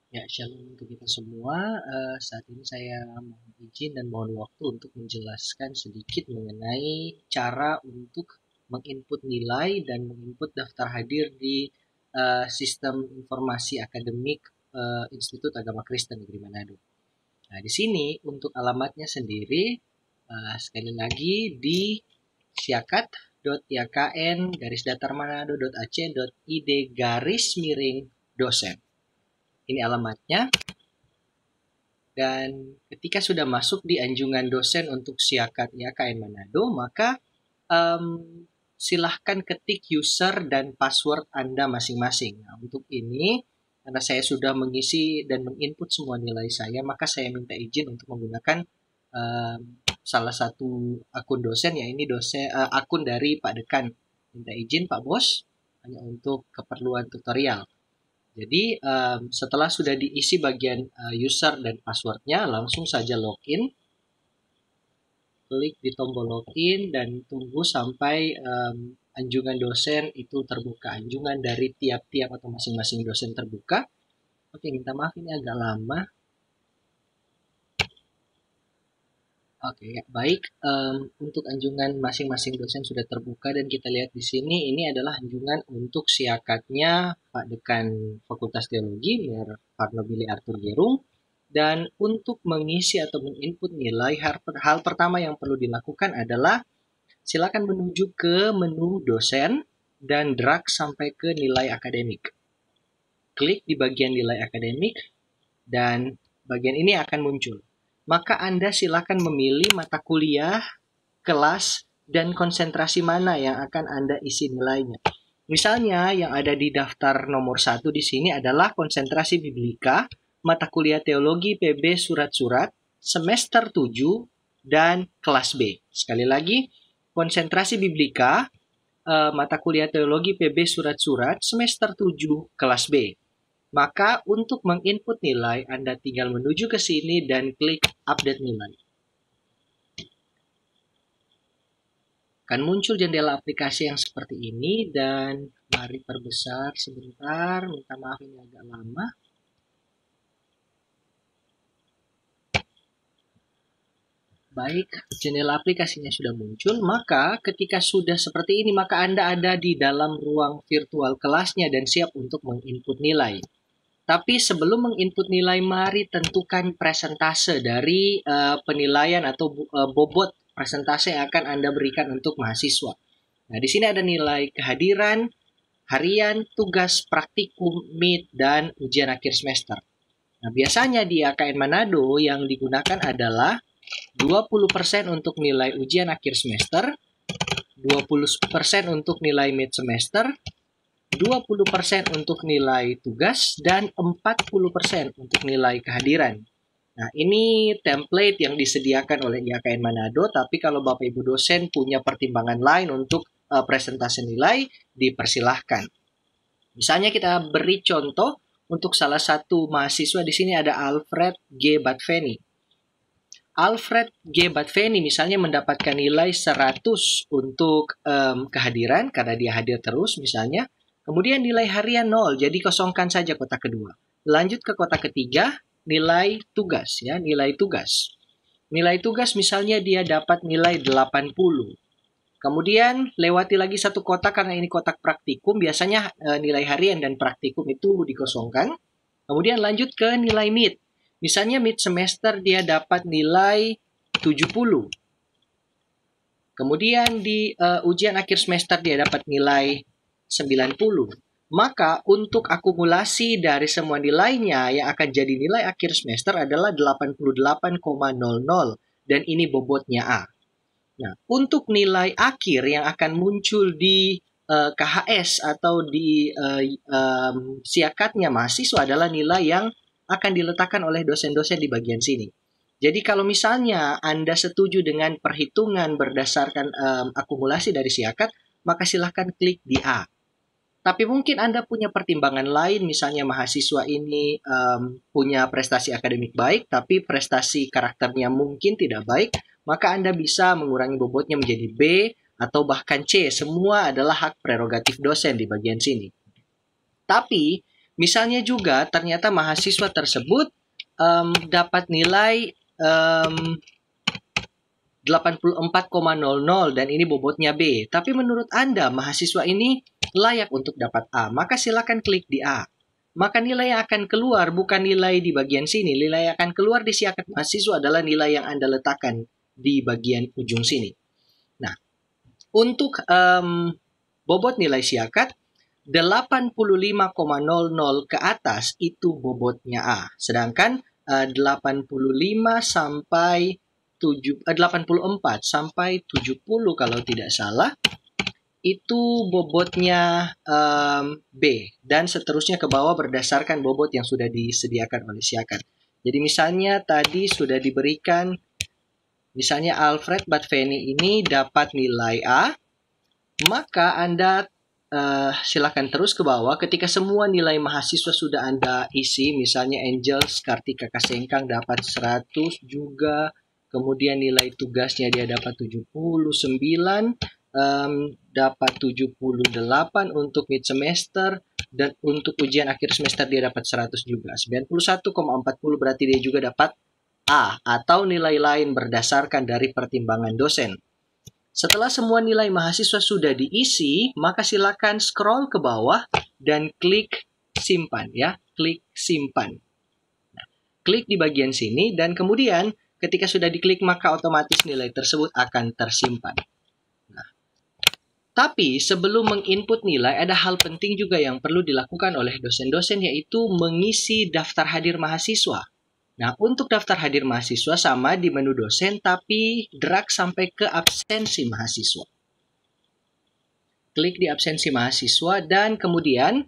Ya, shalom untuk kita semua. Saat ini saya mohon izin dan mohon waktu untuk menjelaskan sedikit mengenai cara untuk menginput nilai dan menginput daftar hadir di sistem informasi akademik Institut Agama Kristen Negeri Manado. Nah, di sini untuk alamatnya sendiri sekali lagi di siakat.yakn-manado.ac.id/dosen. Ini alamatnya. Dan ketika sudah masuk di anjungan dosen untuk siakat YKN Manado, maka silahkan ketik user dan password Anda masing-masing. Nah, untuk ini, karena saya sudah mengisi dan menginput semua nilai saya, maka saya minta izin untuk menggunakan salah satu akun dosen, ya ini akun dari Pak Dekan. Minta izin Pak Bos, hanya untuk keperluan tutorial. Jadi setelah sudah diisi bagian user dan passwordnya, langsung saja login. Klik di tombol login dan tunggu sampai anjungan dosen itu terbuka. Anjungan dari tiap-tiap atau masing-masing dosen terbuka. Oke, minta maaf ini agak lama. Oke, ya, baik. Untuk anjungan masing-masing dosen sudah terbuka dan kita lihat di sini ini adalah anjungan untuk siakatnya Pak Dekan Fakultas Teologi, Mir Parno Billy Arthur Gerung. Dan untuk mengisi atau menginput nilai, hal pertama yang perlu dilakukan adalah silakan menuju ke menu dosen dan drag sampai ke nilai akademik. Klik di bagian nilai akademik dan bagian ini akan muncul. Maka Anda silakan memilih mata kuliah, kelas, dan konsentrasi mana yang akan Anda isi nilainya. Misalnya yang ada di daftar nomor 1 di sini adalah konsentrasi biblika, mata kuliah teologi PB surat-surat, semester 7, dan kelas B. Sekali lagi, konsentrasi biblika, mata kuliah teologi PB surat-surat, semester 7, kelas B. Maka untuk menginput nilai, Anda tinggal menuju ke sini dan klik update nilai. Akan muncul jendela aplikasi yang seperti ini dan mari perbesar sebentar. Minta maaf ini agak lama. Baik, jendela aplikasinya sudah muncul. Maka ketika sudah seperti ini, maka Anda ada di dalam ruang virtual kelasnya dan siap untuk menginput nilai. Tapi sebelum menginput nilai, mari tentukan presentase dari penilaian atau bobot presentase yang akan Anda berikan untuk mahasiswa. Nah, di sini ada nilai kehadiran, harian, tugas, praktikum, meet, dan ujian akhir semester. Nah, biasanya di AKN Manado yang digunakan adalah 20% untuk nilai ujian akhir semester, 20% untuk nilai mid semester, 20% untuk nilai tugas, dan 40% untuk nilai kehadiran. Nah, ini template yang disediakan oleh IAKN Manado, tapi kalau Bapak Ibu dosen punya pertimbangan lain untuk presentasi nilai, dipersilahkan. Misalnya kita beri contoh untuk salah satu mahasiswa di sini ada Alfred G. Batveni. Alfred G. Batveni misalnya mendapatkan nilai 100 untuk kehadiran karena dia hadir terus misalnya. Kemudian nilai harian 0, jadi kosongkan saja kotak kedua. Lanjut ke kotak ketiga, nilai tugas ya, nilai tugas. Nilai tugas misalnya dia dapat nilai 80. Kemudian lewati lagi satu kotak karena ini kotak praktikum, biasanya nilai harian dan praktikum itu dikosongkan. Kemudian lanjut ke nilai mid. Misalnya mid semester dia dapat nilai 70. Kemudian di ujian akhir semester dia dapat nilai 90. Maka untuk akumulasi dari semua nilainya yang akan jadi nilai akhir semester adalah 88,00 dan ini bobotnya A. Nah, untuk nilai akhir yang akan muncul di KHS atau di siakatnya mahasiswa adalah nilai yang akan diletakkan oleh dosen-dosen di bagian sini. Jadi kalau misalnya Anda setuju dengan perhitungan berdasarkan akumulasi dari siakat, maka silahkan klik di A. Tapi mungkin Anda punya pertimbangan lain, misalnya mahasiswa ini punya prestasi akademik baik, tapi prestasi karakternya mungkin tidak baik, maka Anda bisa mengurangi bobotnya menjadi B atau bahkan C. Semua adalah hak prerogatif dosen di bagian sini. Tapi Misalnya juga ternyata mahasiswa tersebut dapat nilai 84,00 dan ini bobotnya B. Tapi menurut Anda mahasiswa ini layak untuk dapat A, maka silakan klik di A. Maka nilai yang akan keluar bukan nilai di bagian sini. Nilai yang akan keluar di siakat mahasiswa adalah nilai yang Anda letakkan di bagian ujung sini. Nah, untuk bobot nilai siakat 85,00 ke atas itu bobotnya A. Sedangkan 84 sampai 70 kalau tidak salah itu bobotnya B, dan seterusnya ke bawah berdasarkan bobot yang sudah disediakan oleh siakat. Jadi misalnya tadi sudah diberikan, misalnya Alfred Batveni ini dapat nilai A, maka Anda silakan terus ke bawah. Ketika semua nilai mahasiswa sudah Anda isi, misalnya Angels Kartika Kasengkang dapat 100 juga, kemudian nilai tugasnya dia dapat 79, dapat 78 untuk mid semester, dan untuk ujian akhir semester dia dapat 100 juga. 91,40 berarti dia juga dapat A atau nilai lain berdasarkan dari pertimbangan dosen. Setelah semua nilai mahasiswa sudah diisi, maka silakan scroll ke bawah dan klik simpan ya, klik simpan. Nah, klik di bagian sini dan kemudian ketika sudah diklik maka otomatis nilai tersebut akan tersimpan. Tapi sebelum menginput nilai, ada hal penting juga yang perlu dilakukan oleh dosen-dosen, yaitu mengisi daftar hadir mahasiswa. Nah, untuk daftar hadir mahasiswa sama di menu dosen, tapi drag sampai ke absensi mahasiswa. Klik di absensi mahasiswa, dan kemudian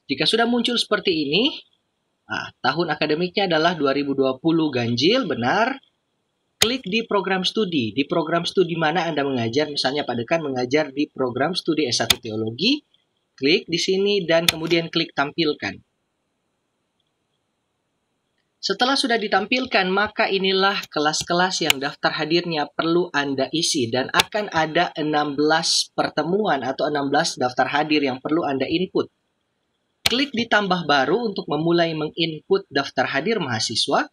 jika sudah muncul seperti ini, tahun akademiknya adalah 2020 ganjil, benar. Klik di program studi. Di program studi mana Anda mengajar, misalnya Pak Dekan mengajar di program studi S1 Teologi, klik di sini dan kemudian klik tampilkan. Setelah sudah ditampilkan, maka inilah kelas-kelas yang daftar hadirnya perlu Anda isi dan akan ada 16 pertemuan atau 16 daftar hadir yang perlu Anda input. Klik di tambah baru untuk memulai menginput daftar hadir mahasiswa.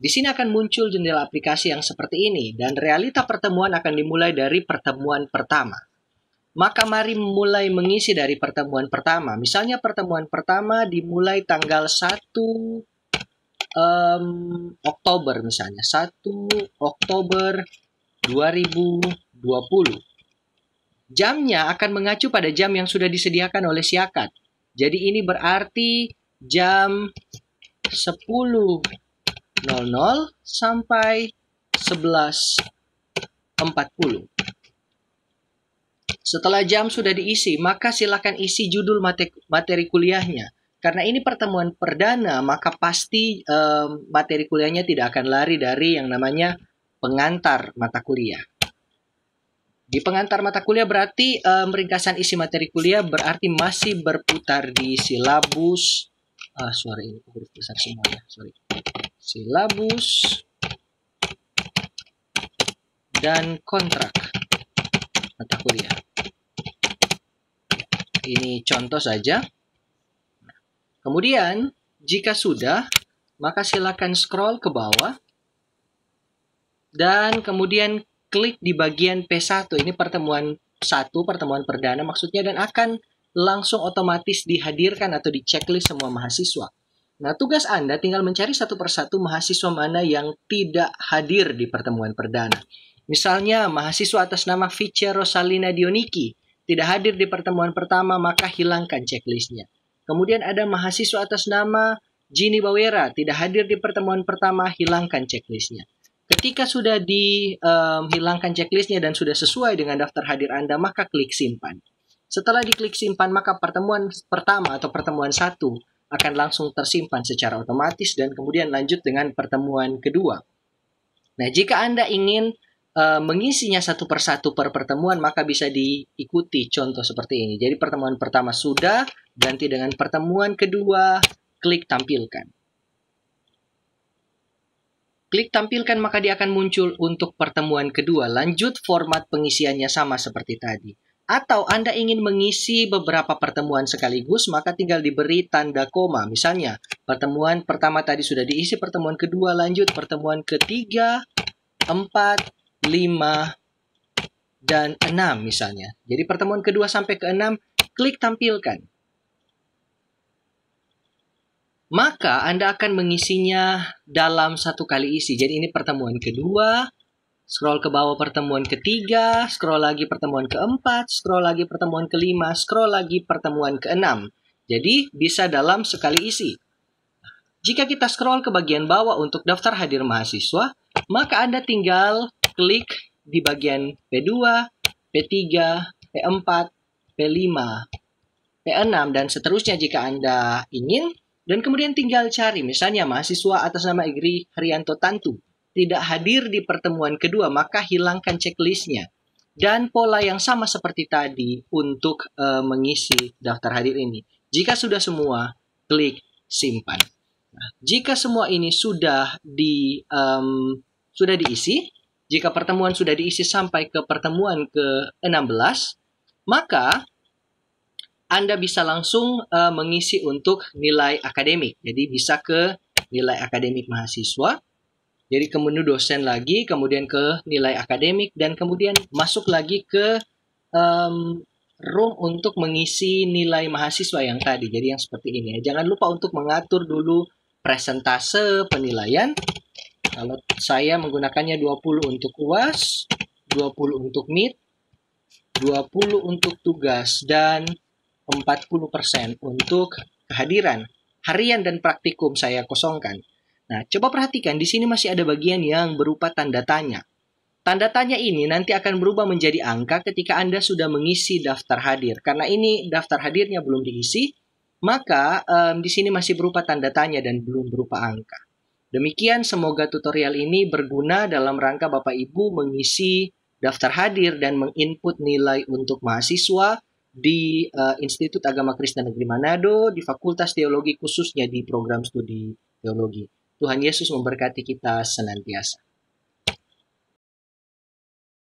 Di sini akan muncul jendela aplikasi yang seperti ini dan realita pertemuan akan dimulai dari pertemuan pertama. Maka mari mulai mengisi dari pertemuan pertama. Misalnya pertemuan pertama dimulai tanggal 1 Oktober misalnya, 1 Oktober 2020. Jamnya akan mengacu pada jam yang sudah disediakan oleh siakat. Jadi ini berarti jam 10.00 sampai 11.40. Setelah jam sudah diisi, maka silakan isi judul materi kuliahnya. Karena ini pertemuan perdana, maka pasti materi kuliahnya tidak akan lari dari yang namanya pengantar mata kuliah. Di pengantar mata kuliah berarti ringkasan isi materi kuliah berarti masih berputar di silabus. Ini huruf besar semua ya, silabus dan kontrak mata kuliah. Ini contoh saja. Kemudian, jika sudah, maka silakan scroll ke bawah dan kemudian klik di bagian P1. Ini pertemuan 1, pertemuan perdana maksudnya, dan akan langsung otomatis dihadirkan atau di-checklist semua mahasiswa. Nah, tugas Anda tinggal mencari satu persatu mahasiswa mana yang tidak hadir di pertemuan perdana. Misalnya, mahasiswa atas nama Vice Rosalina Dioniki tidak hadir di pertemuan pertama, maka hilangkan checklistnya. Kemudian ada mahasiswa atas nama Ginny Bawera, tidak hadir di pertemuan pertama, hilangkan checklistnya. Ketika sudah dihilangkan checklistnya dan sudah sesuai dengan daftar hadir Anda, maka klik simpan. Setelah diklik simpan, maka pertemuan pertama atau pertemuan 1 akan langsung tersimpan secara otomatis dan kemudian lanjut dengan pertemuan kedua. Nah, jika Anda ingin mengisinya satu persatu per pertemuan, maka bisa diikuti contoh seperti ini. Jadi pertemuan pertama sudah, ganti dengan pertemuan kedua, klik tampilkan. Klik tampilkan maka dia akan muncul untuk pertemuan kedua. Lanjut format pengisiannya sama seperti tadi. Atau Anda ingin mengisi beberapa pertemuan sekaligus, maka tinggal diberi tanda koma. Misalnya, pertemuan pertama tadi sudah diisi, pertemuan kedua lanjut, pertemuan ketiga, 4, 5, dan 6 misalnya. Jadi pertemuan kedua sampai ke 6, klik tampilkan. Maka Anda akan mengisinya dalam satu kali isi. Jadi ini pertemuan kedua, scroll ke bawah pertemuan ketiga, scroll lagi pertemuan keempat, scroll lagi pertemuan kelima, scroll lagi pertemuan keenam. Jadi bisa dalam sekali isi. Jika kita scroll ke bagian bawah untuk daftar hadir mahasiswa, maka Anda tinggal klik di bagian P2, P3, P4, P5, P6, dan seterusnya jika Anda ingin. Dan kemudian tinggal cari, misalnya mahasiswa atas nama Igri Haryanto Tantu tidak hadir di pertemuan kedua, maka hilangkan checklistnya. Dan pola yang sama seperti tadi untuk mengisi daftar hadir ini. Jika sudah semua, klik simpan. Nah, jika semua ini sudah diisi, jika pertemuan sudah diisi sampai ke pertemuan ke-16, maka Anda bisa langsung mengisi untuk nilai akademik. Jadi bisa ke nilai akademik mahasiswa. Jadi ke menu dosen lagi, kemudian ke nilai akademik, dan kemudian masuk lagi ke room untuk mengisi nilai mahasiswa yang tadi. Jadi yang seperti ini ya. Jangan lupa untuk mengatur dulu presentase penilaian. Kalau saya menggunakannya 20 untuk UAS, 20 untuk MIT, 20 untuk tugas, dan 40% untuk kehadiran. Harian dan praktikum saya kosongkan. Nah, coba perhatikan, di sini masih ada bagian yang berupa tanda tanya. Tanda tanya ini nanti akan berubah menjadi angka ketika Anda sudah mengisi daftar hadir. Karena ini daftar hadirnya belum diisi, maka di sini masih berupa tanda tanya dan belum berupa angka. Demikian, semoga tutorial ini berguna dalam rangka Bapak Ibu mengisi daftar hadir dan menginput nilai untuk mahasiswa di Institut Agama Kristen Negeri Manado, di Fakultas Teologi khususnya di program studi teologi. Tuhan Yesus memberkati kita senantiasa.